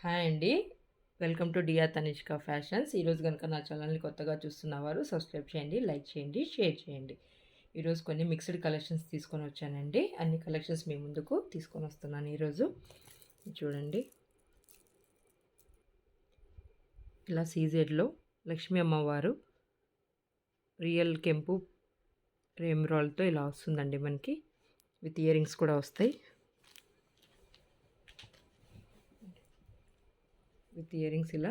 Hi అండి. Welcome to Dia Tanishka fashions. ఈరోజు కనుక నా ఛానల్ని కొత్తగా చూస్తున్నవారు సబ్స్క్రైబ్ చేయండి, లైక్ చేయండి, షేర్ చేయండి. ఈరోజు కొన్ని మిక్స్డ్ కలెక్షన్స్ తీసుకొని వచ్చానండి. అన్ని కలెక్షన్స్ మీ ముందుకు తీసుకొని వస్తున్నాను ఈరోజు. చూడండి, ఇలా సీజెడ్లో లక్ష్మీ అమ్మవారు రియల్ కెంపు ఎమరాల్డ్తో ఇలా వస్తుందండి. మనకి విత్ ఇయర్ రింగ్స్ కూడా వస్తాయి. విత్ ఇయర్ రింగ్స్ ఇలా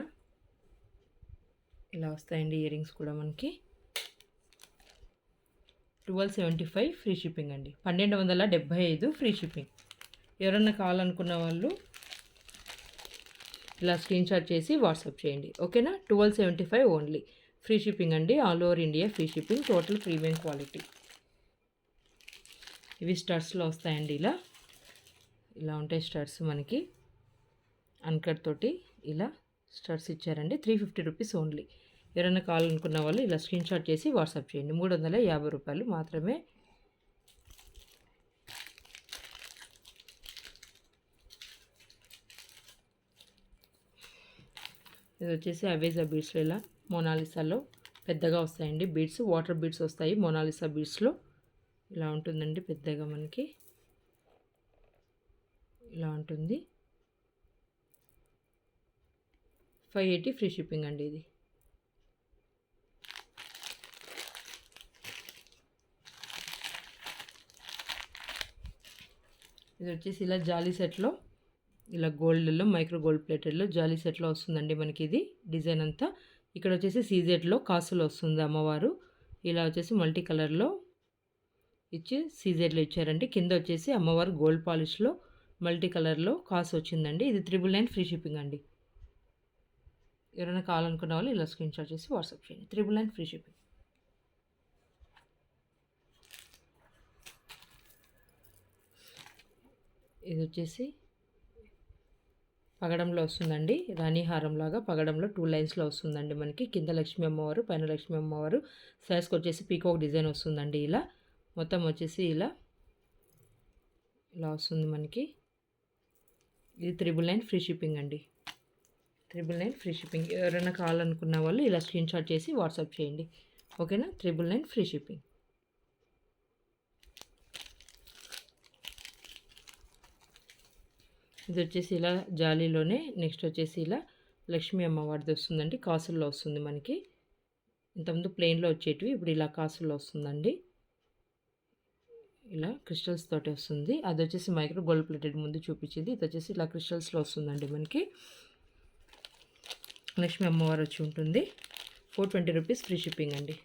వస్తాయండి. ఇయర్ రింగ్స్ కూడా మనకి 1275 ఫ్రీ షిప్పింగ్ అండి. 1275 ఫ్రీ షిప్పింగ్. ఎవరన్నా కావాలనుకున్న వాళ్ళు ఇలా స్క్రీన్ షాట్ చేసి వాట్సాప్ చేయండి, ఓకేనా. 1275 ఓన్లీ ఫ్రీ షిప్పింగ్ అండి. All over India free shipping. Total premium quality. ఇవి స్టడ్స్లో వస్తాయండి. ఇలా ఉంటాయి స్టడ్స్ మనకి. అన్కట్ తోటి ఇలా స్టడ్స్ ఇచ్చారండి. 350 రూపీస్ ఓన్లీ. ఎవరైనా కావాలనుకున్న వాళ్ళు ఇలా స్క్రీన్ షాట్ చేసి వాట్సాప్ చేయండి. 350 రూపాయలు మాత్రమే. ఇది వచ్చేసి అవేజా బీడ్స్లో ఇలా మోనాలిసాలో పెద్దగా వస్తాయండి బీడ్స్. వాటర్ బీడ్స్ వస్తాయి మోనాలిసా బీడ్స్లో. ఇలా ఉంటుందండి పెద్దగా మనకి. ఇలా ఉంటుంది. 580 ఫ్రీ షిప్పింగ్ అండి. ఇది వచ్చేసి ఇలా జాలీ సెట్లో ఇలా గోల్డ్లో మైక్రో గోల్డ్ ప్లేటెడ్లో జాలీ సెట్లో వస్తుందండి మనకి. ఇది డిజైన్ అంతా ఇక్కడ వచ్చేసి సీజెడ్లో కాసులో వస్తుంది అమ్మవారు. ఇలా వచ్చేసి మల్టీ కలర్లో ఇచ్చి సీజెడ్లో ఇచ్చారండి. కింద వచ్చేసి అమ్మవారు గోల్డ్ పాలిష్లో మల్టీ కలర్లో కాసు వచ్చిందండి. ఇది 999 ఫ్రీ షిప్పింగ్ అండి. ఎవరైనా కావాలనుకున్న వాళ్ళు ఇలా స్క్రీన్ షాట్ చేసి వాట్సాప్ చేయండి. 999 ఫ్రీ షిప్పింగ్. ఇది వచ్చేసి పగడంలో వస్తుందండి. రాణిహారం లాగా పగడంలో 2 లైన్స్లో వస్తుందండి మనకి. కింద లక్ష్మీ అమ్మవారు, పైన లక్ష్మీ అమ్మవారు. సైజ్కి వచ్చేసి పీకాక్ డిజైన్ వస్తుందండి. ఇలా మొత్తం వచ్చేసి ఇలా వస్తుంది మనకి. ఇది 999 ఫ్రీ షిప్పింగ్ అండి. 999 ఫ్రీ షిప్పింగ్. ఎవరైనా కావాలనుకున్న వాళ్ళు ఇలా స్క్రీన్ షాట్ చేసి వాట్సాప్ చేయండి, ఓకేనా. 999 ఫ్రీ షిప్పింగ్. ఇది వచ్చేసి ఇలా జాలీలోనే నెక్స్ట్ వచ్చేసి ఇలా లక్ష్మీ అమ్మవారిది వస్తుందండి. కాసుల్లో వస్తుంది మనకి. ఇంతకుముందు ప్లెయిన్లో వచ్చేటివి ఇప్పుడు ఇలా కాసుల్లో వస్తుందండి. ఇలా క్రిస్టల్స్ తోటి వస్తుంది. అది వచ్చేసి మైక్రో గోల్డ్ ప్లేటెడ్ ముందు చూపించింది. ఇది వచ్చేసి ఇలా క్రిస్టల్స్లో వస్తుందండి మనకి. లక్ష్మీ అమ్మవారు వచ్చి ఉంటుంది. 420 రూపీస్ ఫ్రీ షిప్పింగ్ అండి.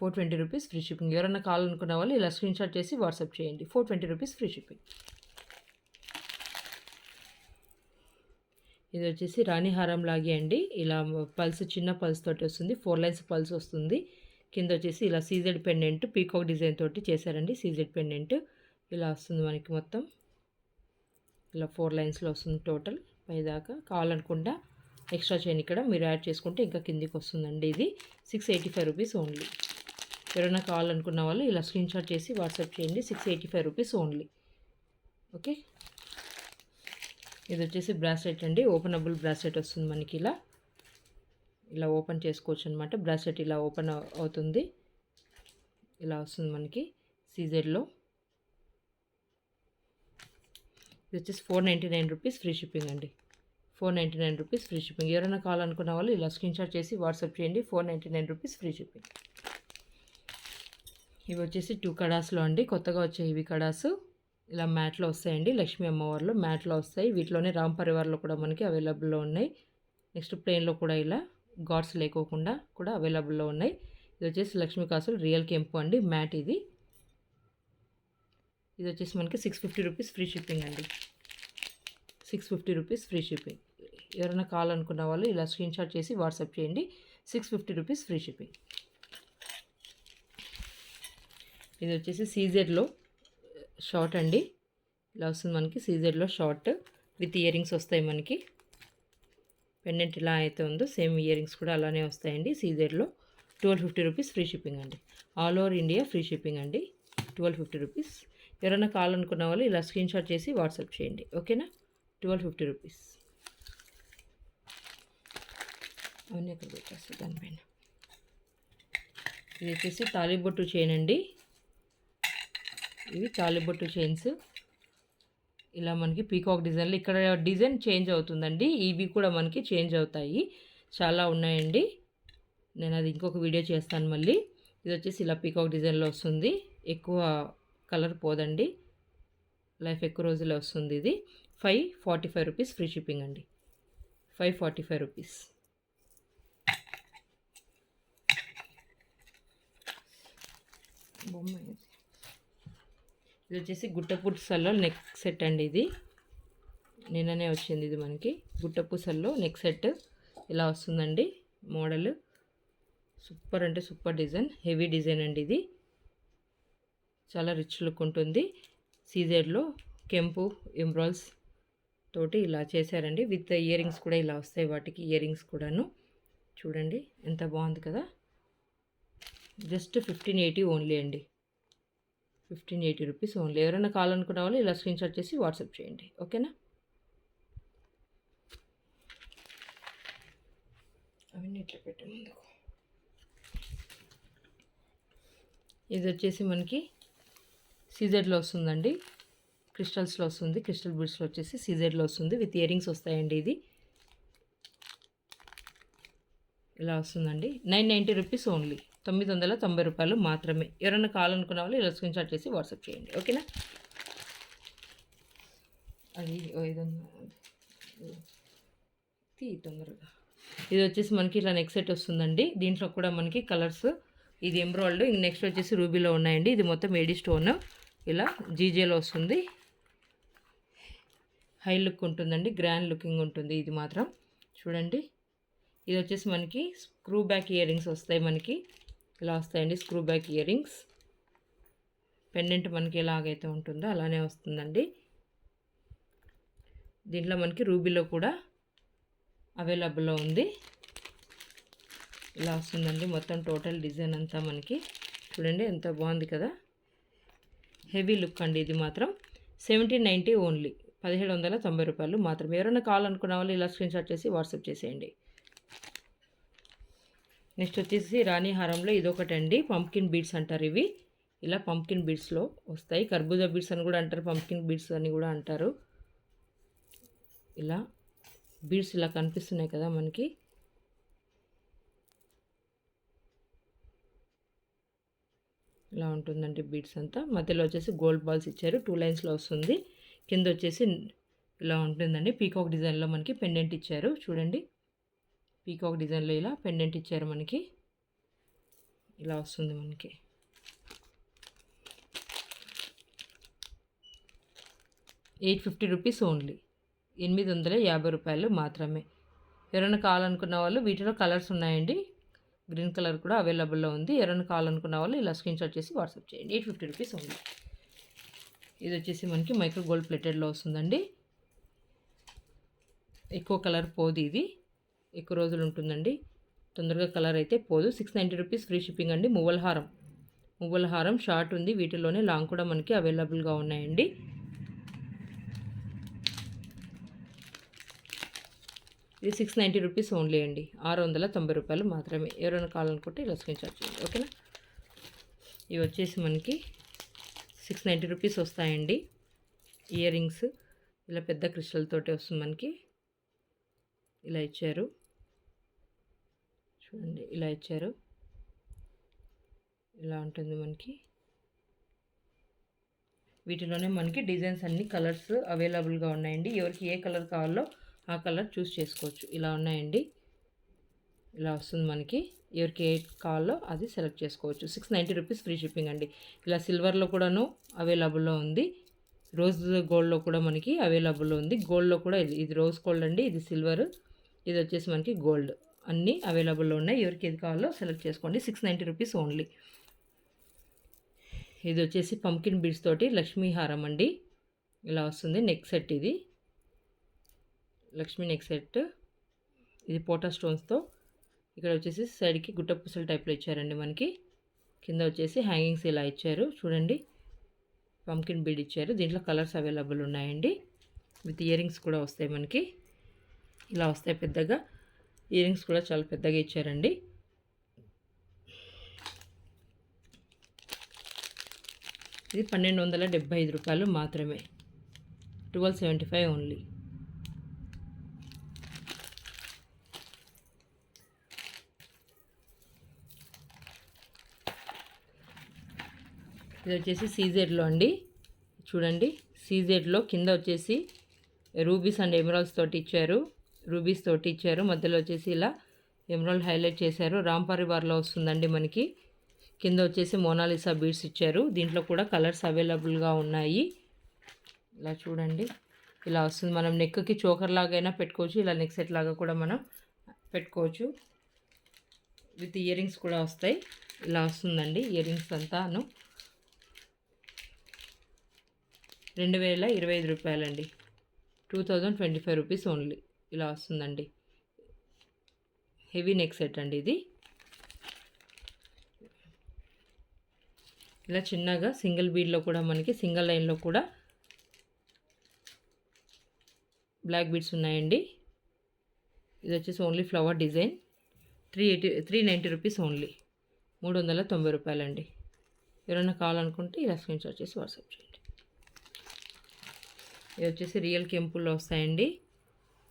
420 రూపీస్ ఫ్రీ షిప్పింగ్. ఎవరైనా కావాలనుకున్న వాళ్ళు ఇలా స్క్రీన్ షాట్ చేసి వాట్సాప్ చేయండి. 420 రూపీస్ ఫ్రీ షిప్పింగ్. ఇది వచ్చేసి రాణిహారం లాగే అండి. ఇలా పల్స్ చిన్న పల్స్ తోటి వస్తుంది. 4 లైన్స్ పల్స్ వస్తుంది. కింద వచ్చేసి ఇలా సీజెడ్ పెండెంట్ పీకాక్ డిజైన్ తోటి చేశారండి. సీజెడ్ పెండెంట్ ఇలా వస్తుంది మనకి. మొత్తం ఇలా 4 లైన్స్లో వస్తుంది టోటల్ పైదాకా. కావాలనుకుంటా ఎక్స్ట్రా చైన్ ఇక్కడ మీరు యాడ్ చేసుకుంటే ఇంకా కిందికి వస్తుందండి. ఇది 685 రూపీస్ ఓన్లీ. ఎవరైనా కావాలనుకున్న వాళ్ళు ఇలా స్క్రీన్ షాట్ చేసి వాట్సాప్ చేయండి. 685 రూపీస్ ఓన్లీ, ఓకే. ఇది వచ్చేసి బ్రాస్లెట్ అండి. ఓపెనబుల్ బ్రాస్లెట్ వస్తుంది మనకి. ఇలా ఓపెన్ చేసుకోవచ్చు అనమాట. బ్రాస్లెట్ ఇలా ఓపెన్ అవుతుంది. ఇలా వస్తుంది మనకి సీజెడ్లో. ఇది వచ్చేసి 499 రూపీస్ ఫ్రీ షిప్పింగ్ అండి. 499 రూపీస్ ఫ్రీ షిప్పింగ్. ఎవరైనా కావాలనుకున్న వాళ్ళు ఇలా స్క్రీన్ షాట్ చేసి వాట్సాప్ చేయండి. 499 రూపీస్ ఫ్రీ షిప్పింగ్. ఇవి వచ్చేసి 2 కడాస్లో అండి. కొత్తగా వచ్చాయి ఇవి కడాసు. ఇలా మ్యాట్లో వస్తాయండి. లక్ష్మీ అమ్మవారిలో మ్యాట్లో వస్తాయి. వీటిలోనే రామ్ పరివార్లో కూడా మనకి అవైలబుల్లో ఉన్నాయి. నెక్స్ట్ ప్లెయిన్లో కూడా ఇలా గాడ్స్ లేకోకుండా కూడా అవైలబుల్లో ఉన్నాయి. ఇది వచ్చేసి లక్ష్మీ కాసులు రియల్ కెంపు అండి. మ్యాట్ ఇది వచ్చేసి మనకి 650 రూపీస్ ఫ్రీ షిప్పింగ్ అండి. 650 రూపీస్ ఫ్రీ షిప్పింగ్. ఎవరైనా కావాలనుకున్న వాళ్ళు ఇలా స్క్రీన్ షాట్ చేసి వాట్సాప్ చేయండి. 650 రూపీస్ ఫ్రీ షిప్పింగ్. ఇది వచ్చేసి సీజెడ్లో షార్ట్ అండి. ఇలా వస్తుంది మనకి. సీజెడ్లో షార్ట్ విత్ ఇయర్ రింగ్స్ వస్తాయి మనకి. పెండెంట్ ఇలా అయితే ఉందో సేమ్ ఇయర్ రింగ్స్ కూడా అలానే వస్తాయండి. సీజెడ్లో 1250 రూపీస్ ఫ్రీ షిప్పింగ్ అండి. All over India free shipping అండి. 1250 రూపీస్. ఎవరైనా కావాలనుకున్న వాళ్ళు ఇలా స్క్రీన్ షాట్ చేసి వాట్సాప్ చేయండి, ఓకేనా. 1250 రూపీస్. అవన్నీ ఇక్కడ పెట్టేస్తాను దానిపైన. ఇది వచ్చేసి తాలిబొట్టు చైన్ అండి. ఇవి తాలిబొట్టు చైన్స్. ఇలా మనకి పీకాక్ డిజైన్లో ఇక్కడ డిజైన్ చేంజ్ అవుతుందండి. ఇవి కూడా మనకి చేంజ్ అవుతాయి, చాలా ఉన్నాయండి. నేను అది ఇంకొక వీడియో చేస్తాను మళ్ళీ. ఇది వచ్చేసి ఇలా పీకాక్ డిజైన్లో వస్తుంది. ఎక్కువ కలర్ పోదండి, లైఫ్ ఎక్కువ రోజులే వస్తుంది. ఇది 545 రూపీస్ ఫ్రీ షిప్పింగ్ అండి. 545 రూపీస్. బొమ్మ ఇది వచ్చేసి గుట్టపూసల్లో నెక్ సెట్ అండి. ఇది నిన్ననే వచ్చింది. ఇది మనకి గుట్టపూసల్లో నెక్ సెట్ ఇలా వస్తుందండి. మోడల్ సూపర్ అంటే సూపర్ డిజైన్, హెవీ డిజైన్ అండి. ఇది చాలా రిచ్ లుక్ ఉంటుంది. సీజెడ్లో కెంపు ఎంబ్రాయిల్స్ తోటి ఇలా చేశారండి. విత్ ఇయర్ రింగ్స్ కూడా ఇలా వస్తాయి, వాటికి ఇయర్ రింగ్స్ కూడాను. చూడండి ఎంత బాగుంది కదా. జస్ట్ 1580 ఓన్లీ అండి. 1580 రూపీస్ ఓన్లీ. ఎవరైనా కావాలనుకున్న వాళ్ళు ఇలా స్క్రీన్షాట్ చేసి వాట్సాప్ చేయండి, ఓకేనా. అవన్నీ ఇట్లా పెట్టే ముందుకు. ఇది వచ్చేసి మనకి సీజెడ్లో వస్తుందండి, క్రిస్టల్స్లో వస్తుంది. క్రిస్టల్ బీడ్స్లో వచ్చేసి సీజెడ్లో వస్తుంది. విత్ ఇయర్ రింగ్స్ వస్తాయండి. ఇది ఇలా వస్తుందండి. 990 రూపీస్ ఓన్లీ. 990 రూపాయలు మాత్రమే. ఎవరైనా కావాలనుకున్న వాళ్ళు ఇలా స్క్రీన్షాట్ చేసి వాట్సాప్ చేయండి, ఓకేనా. అది తొందరగా. ఇది వచ్చేసి మనకి ఇలా నెక్ సెట్ వస్తుందండి. దీంట్లో కూడా మనకి కలర్స్, ఇది ఎంబ్రాయిడ్, నెక్స్ట్ వచ్చేసి రూబీలో ఉన్నాయండి. ఇది మొత్తం ఏడీ స్టోన్ ఇలా జీజేలో వస్తుంది. హై లుక్ ఉంటుందండి, గ్రాండ్ లుకింగ్ ఉంటుంది. ఇది మాత్రం చూడండి. ఇది వచ్చేసి మనకి స్క్రూ బ్యాక్ ఇయర్ రింగ్స్ వస్తాయి. మనకి ఇలా వస్తాయండి screw back ear rings. Pendant మనకి ఎలాగైతే ఉంటుందో అలానే వస్తుందండి. దీంట్లో మనకి రూబీలో కూడా అవైలబుల్లో ఉంది. ఇలా వస్తుందండి మొత్తం టోటల్ డిజైన్ అంతా మనకి. చూడండి ఎంత బాగుంది కదా, హెవీ లుక్ అండి. ఇది మాత్రం 1790 ఓన్లీ. 1790 రూపాయలు మాత్రమే. ఎవరైనా కావాలనుకున్న వాళ్ళు ఇలా స్క్రీన్షాట్ చేసి వాట్సాప్ చేసేయండి. నెక్స్ట్ వచ్చేసి రాణి హారంలో ఇదొకటండి, పంప్కిన్ బీడ్స్ అంటారు ఇవి. ఇలా పంప్కిన్ బీడ్స్లో వస్తాయి. కర్బూజా బీడ్స్ అని కూడా అంటారు, పంప్కిన్ బీడ్స్ అని కూడా అంటారు. ఇలా బీడ్స్ ఇలా కనిపిస్తున్నాయి కదా మనకి. ఇలా ఉంటుందండి బీడ్స్ అంతా. మధ్యలో వచ్చేసి గోల్డ్ బాల్స్ ఇచ్చారు, 2 లైన్స్లో వస్తుంది. కింద వచ్చేసి ఇలా ఉంటుందండి. పీకాక్ డిజైన్లో మనకి పెండెంట్ ఇచ్చారు. చూడండి పీకాక్ డిజైన్లో ఇలా పెండెంట్ ఇచ్చారు మనకి. ఇలా వస్తుంది మనకి. $850 రూపీస్ ఓన్లీ. 850 రూపాయలు మాత్రమే. ఎవరైనా కావాలనుకున్న వాళ్ళు, వీటిలో కలర్స్ ఉన్నాయండి. గ్రీన్ కలర్ కూడా అవైలబుల్లో ఉంది. ఎవరైనా కావాలనుకున్న వాళ్ళు ఇలా స్క్రీన్షాట్ చేసి వాట్సాప్ చేయండి. 850 రూపీస్ ఓన్లీ. ఇది వచ్చేసి మనకి మైక్రో గోల్డ్ ప్లేటెడ్లో వస్తుందండి. ఎక్కువ కలర్ పోదు, ఇది ఎక్కువ రోజులు ఉంటుందండి. తొందరగా కలర్ అయితే పోదు. 690 రూపీస్ ఫ్రీ షిప్పింగ్ అండి. మువ్వల హారం షార్ట్ ఉంది. వీటిలోనే లాంగ్ కూడా మనకి అవైలబుల్గా ఉన్నాయండి. ఇది 690 రూపీస్ ఓన్లీ అండి. 690 రూపాయలు మాత్రమే. ఎవరైనా కావాలనుకుంటే ఇలా స్క్రీన్షాట్ చేయండి, ఓకేనా. ఇవి వచ్చేసి మనకి 690 రూపీస్ వస్తాయండి. ఇయర్ రింగ్స్ ఇలా పెద్ద క్రిస్టల్ తోటి వస్తుంది మనకి. ఇలా ఇచ్చారు చూడండి, ఇలా ఇచ్చారు. ఇలా ఉంటుంది మనకి. వీటిలోనే మనకి డిజైన్స్ అన్ని కలర్స్ అవైలబుల్గా ఉన్నాయండి. ఎవరికి ఏ కలర్ కావాలో ఆ కలర్ చూస్ చేసుకోవచ్చు. ఇలా ఉన్నాయండి. ఇలా వస్తుంది మనకి. ఎవరికి ఏ కావాలో అది సెలెక్ట్ చేసుకోవచ్చు. 690 రూపీస్ ఫ్రీ షిప్పింగ్ అండి. ఇలా సిల్వర్లో కూడాను అవైలబుల్లో ఉంది. రోజ్ గోల్డ్లో కూడా మనకి అవైలబుల్లో ఉంది. గోల్డ్లో కూడా ఇది రోజ్ గోల్డ్ అండి, ఇది సిల్వర్, ఇది వచ్చేసి మనకి గోల్డ్. అన్నీ అవైలబుల్లో ఉన్నాయి. ఎవరికి ఏది కావాలో సెలెక్ట్ చేసుకోండి. 690 రూపీస్ ఓన్లీ. ఇది వచ్చేసి పంకిన్ బీడ్స్ తోటి లక్ష్మీ హారం అండి. ఇలా వస్తుంది నెక్ సెట్. ఇది లక్ష్మీ నెక్ సెట్. ఇది పోటా స్టోన్స్తో. ఇక్కడ వచ్చేసి సైడ్కి గుట్ట పూసల టైప్లో ఇచ్చారండి మనకి. కింద వచ్చేసి హ్యాంగింగ్స్ ఇలా ఇచ్చారు చూడండి. పంకిన్ బీడ్ ఇచ్చారు. దీంట్లో కలర్స్ అవైలబుల్ ఉన్నాయండి. విత్ ఇయర్ రింగ్స్ కూడా వస్తాయి మనకి. ఇలా వస్తాయి పెద్దగా. ఇయర్ రింగ్స్ కూడా చాలా పెద్దగా ఇచ్చారండి. ఇది 1275 రూపాయలు మాత్రమే. 1275 ఓన్లీ. ఇది వచ్చేసి సీజెడ్లో అండి. చూడండి, సీజెడ్లో కింద వచ్చేసి రూబీస్ అండ్ ఎమరాల్డ్స్ తోటి ఇచ్చారు. రూబీస్ తోటి ఇచ్చారు. మధ్యలో వచ్చేసి ఇలా ఎమరాల్డ్ హైలైట్ చేశారు. రామ్ పరివార్లో వస్తుందండి మనకి. కింద వచ్చేసి మోనాలిసా బీడ్స్ ఇచ్చారు. దీంట్లో కూడా కలర్స్ అవైలబుల్గా ఉన్నాయి. ఇలా చూడండి, ఇలా వస్తుంది. మనం నెక్కి చోకర్ లాగైనా పెట్టుకోవచ్చు, ఇలా నెక్ సెట్ లాగా కూడా మనం పెట్టుకోవచ్చు. విత్ ఇయర్ రింగ్స్ కూడా వస్తాయి. ఇలా వస్తుందండి ఇయర్ రింగ్స్ అంతాను. 2025 రూపాయలండి. 2025 రూపీస్ ఓన్లీ. ఇలా వస్తుందండి. హెవీ నెక్ సెట్ అండి ఇది. ఇలా చిన్నగా సింగిల్ బీడ్లో కూడా మనకి సింగిల్ లైన్లో కూడా బ్లాక్ బీడ్స్ ఉన్నాయండి. ఇది వచ్చేసి only flower design. 390 rupees only. 390 రూపాయలండి. ఎవరైనా కావాలనుకుంటే ఇలా స్క్రీన్ షాట్ చేసి వాట్సాప్ చేయండి. ఇది వచ్చేసి రియల్ కెంపుల్లో వస్తాయండి.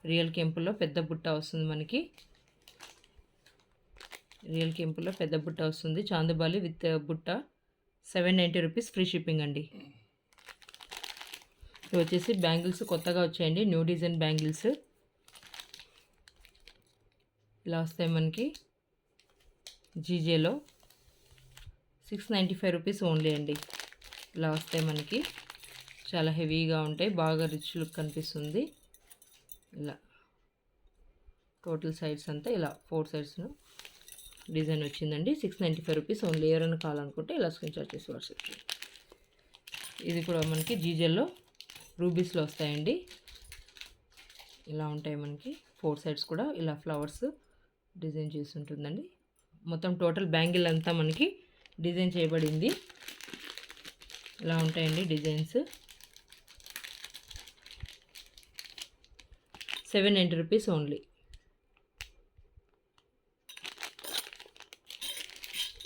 రియల్ కెంపుల్లో పెద్ద బుట్ట వస్తుంది మనకి. రియల్ కెంపుల్లో పెద్ద బుట్ట వస్తుంది. చాందుబాలి విత్ బుట్ట. 790 రూపీస్ ఫ్రీ షిప్పింగ్ అండి. ఇవి వచ్చేసి బ్యాంగిల్స్ కొత్తగా వచ్చాయండి. న్యూ డిజైన్ బ్యాంగిల్స్ ఇలా వస్తాయి మనకి. జీజేలో 695 రూపీస్ ఓన్లీ అండి. ఇలా వస్తాయి మనకి. చాలా హెవీగా ఉంటాయి. బాగా రిచ్ లుక్ కనిపిస్తుంది. ఇలా టోటల్ సైడ్స్ అంతా ఇలా 4 సైడ్స్ను డిజైన్ వచ్చిందండి. 695 రూపీస్ ఓన్లీ. ఎవరైనా కావాలనుకుంటే ఇలా స్క్రీన్ షాట్ చేసి వాట్సాప్ చేయండి. ఇది కూడా మనకి జీజేలో రూబీస్లో వస్తాయండి. ఇలా ఉంటాయి మనకి. 4 సైడ్స్ కూడా ఇలా ఫ్లవర్స్ డిజైన్ చేసి ఉంటుందండి. మొత్తం టోటల్ బ్యాంగిల్ అంతా మనకి డిజైన్ చేయబడింది. ఇలా ఉంటాయండి డిజైన్స్. 790 rupees only.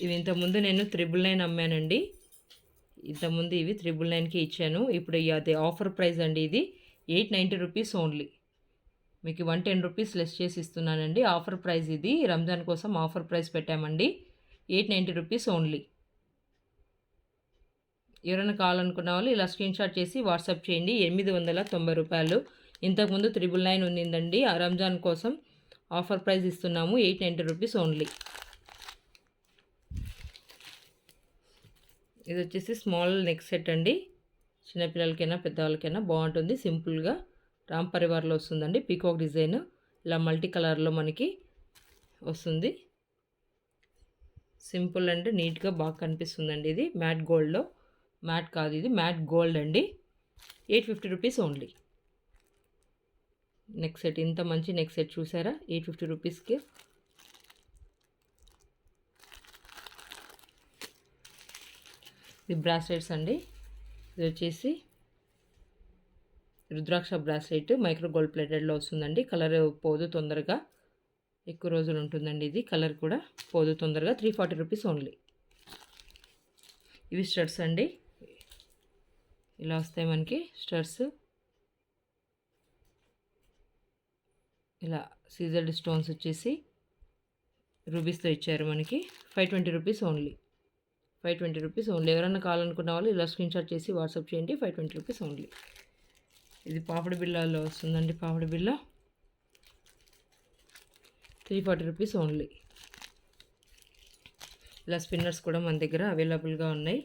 ఇవి ఇంతకుముందు నేను 999 అమ్మానండి. ఇంతకుముందు ఇవి 999కి ఇచ్చాను. ఇప్పుడు అది ఆఫర్ ప్రైస్ అండి. ఇది 890 రూపీస్ ఓన్లీ. మీకు 110 రూపీస్ లెస్ చేసి ఇస్తున్నానండి. ఆఫర్ ప్రైస్ ఇది. రంజాన్ కోసం ఆఫర్ ప్రైస్ పెట్టామండి. 890 రూపీస్ ఓన్లీ. ఎవరైనా కావాలనుకున్న వాళ్ళు ఇలా స్క్రీన్ షాట్ చేసి వాట్సాప్ చేయండి. 890 రూపాయలు. ఇంతకుముందు 999 ఉన్నిందండి. ఆ రంజాన్ కోసం ఆఫర్ ప్రైస్ ఇస్తున్నాము. 890 రూపీస్ ఓన్లీ. ఇది వచ్చేసి స్మాల్ నెక్ సెట్ అండి. చిన్నపిల్లలకైనా పెద్దవాళ్ళకైనా బాగుంటుంది. సింపుల్గా రామ్ పరివార్లో వస్తుందండి. పీకాక్ డిజైన్ ఇలా మల్టీ కలర్లో మనకి వస్తుంది. సింపుల్ అండ్ నీట్గా బాగా కనిపిస్తుందండి. ఇది మ్యాట్ గోల్డ్లో. మ్యాట్ కాదు, ఇది మ్యాట్ గోల్డ్ అండి. 850 రూపీస్ ఓన్లీ. నెక్ సెట్, ఇంత మంచి నెక్ సెట్ చూసారా 850 రూపీస్కి. ఇది బ్రాస్లెట్స్ అండి. ఇది వచ్చేసి రుద్రాక్ష బ్రాస్లెట్ మైక్రో గోల్డ్ ప్లేటెడ్లో వస్తుందండి. కలర్ పోదు తొందరగా, ఎక్కువ రోజులు ఉంటుందండి. ఇది కలర్ కూడా పోదు తొందరగా. 340 రూపీస్ ఓన్లీ. ఇవి స్టడ్స్ అండి. ఇలా వస్తాయి మనకి స్టడ్స్. ఇలా సీజర్డ్ స్టోన్స్ వచ్చేసి రూబీస్తో ఇచ్చారు మనకి. 520 రూపీస్ ఓన్లీ. 520 rupees only. ఎవరైనా కావాలనుకున్న వాళ్ళు ఇలా స్క్రీన్ షాట్ చేసి వాట్సాప్ చేయండి. 520 రూపీస్ ఓన్లీ. ఇది పాపడి బిళ్ళలో వస్తుందండి. పాపడి బిళ్ళ 340 రూపీస్ ఓన్లీ. ఇలా స్పిన్నర్స్ కూడా మన దగ్గర అవైలబుల్గా ఉన్నాయి.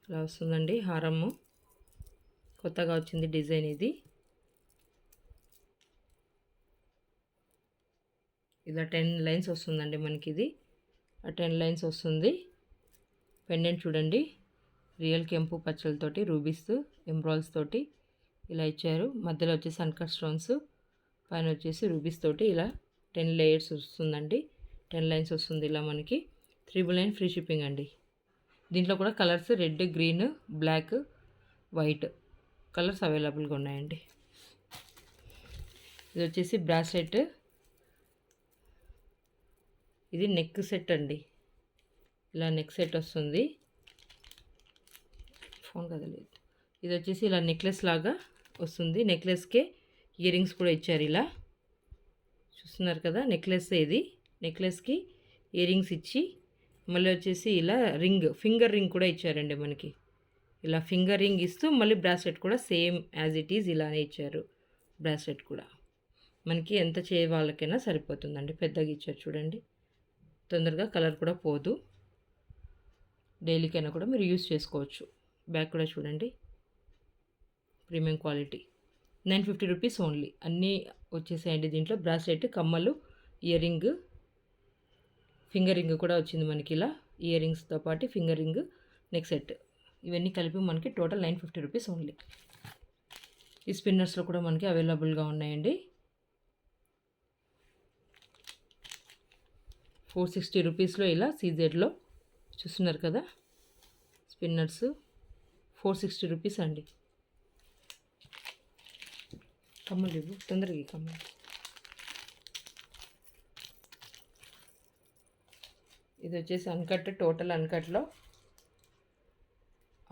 ఇలా వస్తుందండి హారము. కొత్తగా వచ్చింది డిజైన్ ఇది. ఇలా 10 లైన్స్ వస్తుందండి మనకి. ఇది ఆ 10 లైన్స్ వస్తుంది. పెండెంట్ చూడండి, రియల్ కెంపు పచ్చలతోటి రూబీస్ ఎంబ్రాయిల్స్ తోటి ఇలా ఇచ్చారు. మధ్యలో వచ్చేసి అన్కట్ స్టోన్స్, పైన వచ్చేసి రూబీస్ తోటి ఇలా 10 లేయర్స్ వస్తుందండి. 10 లైన్స్ వస్తుంది ఇలా మనకి. 399 ఫ్రీ షిప్పింగ్ అండి. దీంట్లో కూడా colours red, green, black, white colours అవైలబుల్గా ఉన్నాయండి. ఇది వచ్చేసి బ్రాస్లెట్, ఇది నెక్ సెట్ అండి. ఇలా నెక్ సెట్ వస్తుంది. ఫోన్ కదలేదు. ఇది వచ్చేసి ఇలా నెక్లెస్ లాగా వస్తుంది. నెక్లెస్కే ఇయర్ రింగ్స్ కూడా ఇచ్చారు. ఇలా చూస్తున్నారు కదా, నెక్లెస్ ఇది. నెక్లెస్కి ఇయర్ రింగ్స్ ఇచ్చి మళ్ళీ వచ్చేసి ఇలా రింగ్, ఫింగర్ రింగ్ కూడా ఇచ్చారండి మనకి. ఇలా ఫింగర్ రింగ్ ఇస్తూ మళ్ళీ బ్రాస్లెట్ కూడా సేమ్ యాజ్ ఇట్ ఈజ్ ఇలానే ఇచ్చారు. బ్రాస్లెట్ కూడా మనకి ఎంత వాళ్ళకైనా సరిపోతుందండి. పెద్దగా ఇచ్చారు చూడండి. తొందరగా కలర్ కూడా పోదు. డైలీకైనా కూడా మీరు యూస్ చేసుకోవచ్చు. బ్యాక్ కూడా చూడండి, ప్రీమియం క్వాలిటీ. 950 rupees only. అన్నీ వచ్చేసాయండి దీంట్లో. బ్రాస్లెట్, కమ్మలు, ఇయర్ రింగ్, ఫింగర్ రింగ్ కూడా వచ్చింది మనకి. ఇలా ఇయర్ రింగ్స్తో పాటు ఫింగర్ రింగ్, నెక్ సెట్, ఇవన్నీ కలిపి మనకి టోటల్ 950 రూపీస్ ఓన్లీ. ఈ స్పిన్నర్స్లో కూడా మనకి అవైలబుల్గా ఉన్నాయండి. 460 రూపీస్లో ఇలా సీజెడ్లో చూస్తున్నారు కదా స్పిన్నర్స్. 460 రూపీస్ అండి. కమ్మలు ఇవ్వు తొందరగా, కమ్మలు. ఇది వచ్చేసి అన్కట్, టోటల్ అన్కట్లో,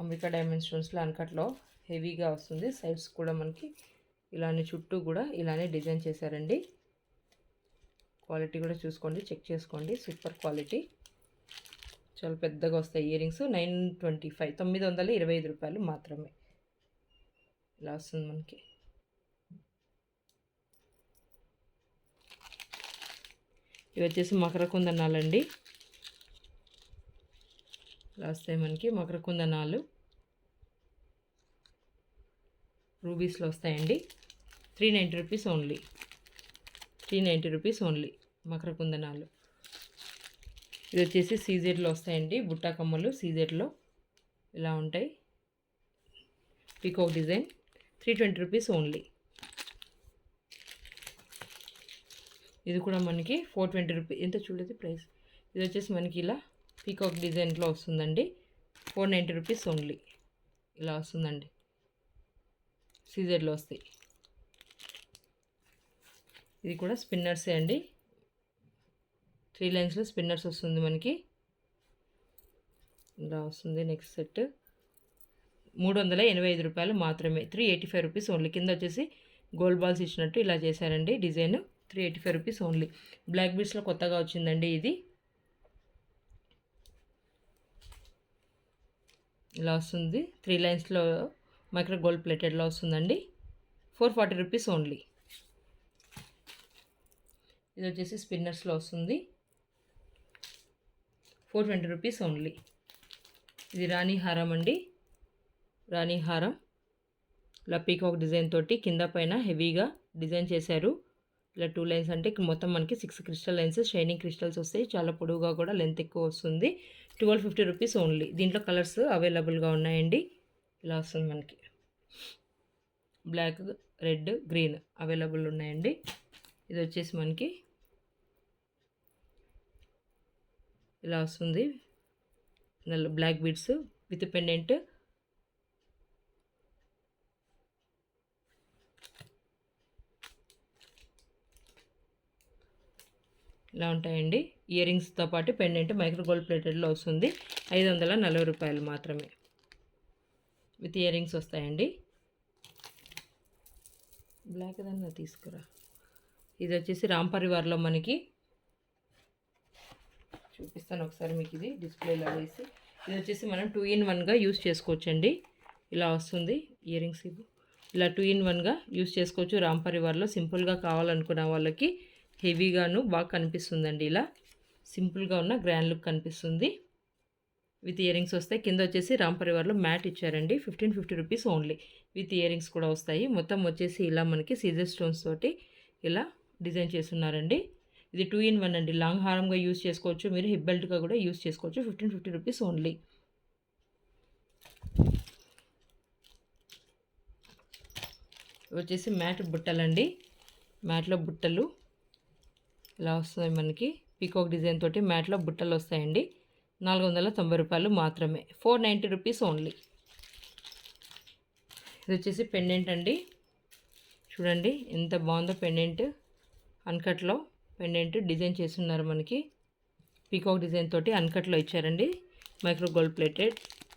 అంబికా డైమండ్ స్టోన్స్లో అన్కట్లో హెవీగా వస్తుంది. సైడ్స్ కూడా మనకి ఇలానే చుట్టూ కూడా ఇలానే డిజైన్ చేశారండి. క్వాలిటీ కూడా చూసుకోండి, చెక్ చేసుకోండి. సూపర్ క్వాలిటీ, చాలా పెద్దగా వస్తాయి ఇయర్ రింగ్స్. 925 రూపాయలు మాత్రమే. ఇలా వస్తుంది మనకి. ఇవి వచ్చేసి మకర కుందనాలండి. ఇలా వస్తాయి మనకి మకర కుందనాలు. రూబీస్లో వస్తాయండి. 390 rupees only. 390 rupees only Makar కుందనాలు. ఇది వచ్చేసి సీజెడ్లో వస్తాయండి. బుట్టా కమ్మలు సీజెడ్లో ఇలా ఉంటాయి. Peacock design. 320 rupees only. ఇది కూడా మనకి 420 రూపీస్. ఎంత చూడలేదు ప్రైస్. ఇది వచ్చేసి మనకి ఇలా పీకాక్ డిజైన్లో వస్తుందండి. 490 రూపీస్ ఓన్లీ. ఇలా వస్తుందండి. సీజెడ్లో వస్తాయి. ఇది కూడా స్పిన్నర్సే అండి. 3 లైన్స్లో స్పిన్నర్స్ వస్తుంది మనకి. ఇలా వస్తుంది నెక్స్ట్ సెట్. 385 రూపాయలు మాత్రమే. 385 రూపీస్ ఓన్లీ. కింద వచ్చేసి గోల్డ్ బాల్స్ ఇచ్చినట్టు ఇలా చేశారండి డిజైన్. 385 rupees only. బ్లాక్ బీడ్స్లో కొత్తగా వచ్చిందండి ఇది. ఇలా వస్తుంది. 3 లైన్స్లో మైక్రో గోల్డ్ ప్లేటెడ్లో వస్తుందండి. 440 రూపీస్ ఓన్లీ. ఇది వచ్చేసి స్పిన్నర్స్లో వస్తుంది. 420 రూపీస్ ఓన్లీ. ఇది రాణి హారం అండి. రాణి హారం ఇలా పీకాక్ డిజైన్ తోటి కింద పైన హెవీగా డిజైన్ చేశారు. ఇలా 2 లైన్స్ అంటే మొత్తం మనకి 6 క్రిస్టల్ లైన్స్, షైనింగ్ క్రిస్టల్స్ వస్తాయి. చాలా పొడవుగా కూడా లెంత్ ఎక్కువ వస్తుంది. 1250 రూపీస్ ఓన్లీ. దీంట్లో కలర్స్ అవైలబుల్గా ఉన్నాయండి. ఇలా వస్తుంది మనకి. బ్లాక్, రెడ్, గ్రీన్ అవైలబుల్ ఉన్నాయండి. ఇది వచ్చేసి మనకి ఇలా వస్తుంది. Black beads with pendant. ఇలా ఉంటాయండి. ఇయర్ రింగ్స్తో పాటు పెండెంట్ మైక్రో గోల్డ్ ప్లేటెడ్లో వస్తుంది. 540 రూపాయలు మాత్రమే. విత్ ఇయర్ రింగ్స్ వస్తాయండి. బ్లాక్ దాన్ని తీసుకురా. ఇది వచ్చేసి రామ్ పరివార్లో మనకి చూపిస్తాను ఒకసారి మీకు. ఇది డిస్ప్లేలో వేసి ఇది వచ్చేసి మనం 2 in 1గా యూస్ చేసుకోవచ్చండి. ఇలా వస్తుంది ఇయర్ రింగ్స్. ఇలా 2 in 1గా యూస్ చేసుకోవచ్చు. రామ్ పరివార్లో సింపుల్గా కావాలనుకున్న వాళ్ళకి హెవీగాను బాగా కనిపిస్తుందండి. ఇలా సింపుల్గా ఉన్న గ్రాండ్ లుక్ కనిపిస్తుంది. విత్ ఇయర్ రింగ్స్ వస్తాయి. కింద వచ్చేసి రామ్ పరివార్లో మ్యాట్ ఇచ్చారండి. 1550 rupees only. With ear rings కూడా వస్తాయి. మొత్తం వచ్చేసి ఇలా మనకి సీజర్ స్టోన్స్ తోటి ఇలా డిజైన్ చేస్తున్నారండి. ఇది 2 in 1 అండి. లాంగ్ హారంగా యూస్ చేసుకోవచ్చు. మీరు హిప్ బెల్ట్గా కూడా యూస్ చేసుకోవచ్చు. 1550 రూపీస్ ఓన్లీ. వచ్చేసి మ్యాట్ బుట్టలండి. మ్యాట్లో బుట్టలు ఇలా వస్తాయి మనకి. పీకాక్ డిజైన్ తోటి మ్యాట్లో బుట్టలు వస్తాయండి. రూ. 490 మాత్రమే. 490 రూపీస్ ఓన్లీ. ఇది వచ్చేసి పెండెంట్ అండి. చూడండి ఎంత బాగుందో పెండెంట్. అన్కట్లో పెండెంట్ డిజైన్ చేస్తున్నారు మనకి. పీకాక్ డిజైన్ తోటి అన్కట్లో ఇచ్చారండి. మైక్రో గోల్డ్ ప్లేటెడ్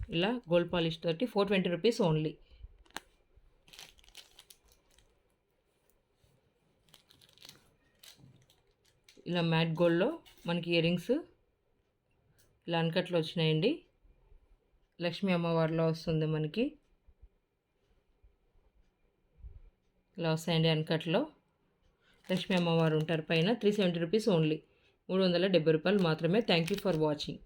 ఇలా గోల్డ్ పాలిష్ తోటి 420 రూపీస్ ఓన్లీ. ఇలా మ్యాట్ గోల్డ్లో మనకి ఇయర్ రింగ్స్ ఇలా అన్కట్లో వచ్చినాయండి. లక్ష్మీ అమ్మవారిలో వస్తుంది మనకి. ఇలా వస్తాయండి అన్కట్లో. లక్ష్మీ అమ్మవారు ఉంటారు పైన. 370 రూపీస్ ఓన్లీ. 370 రూపాయలు మాత్రమే. Thank you for watching.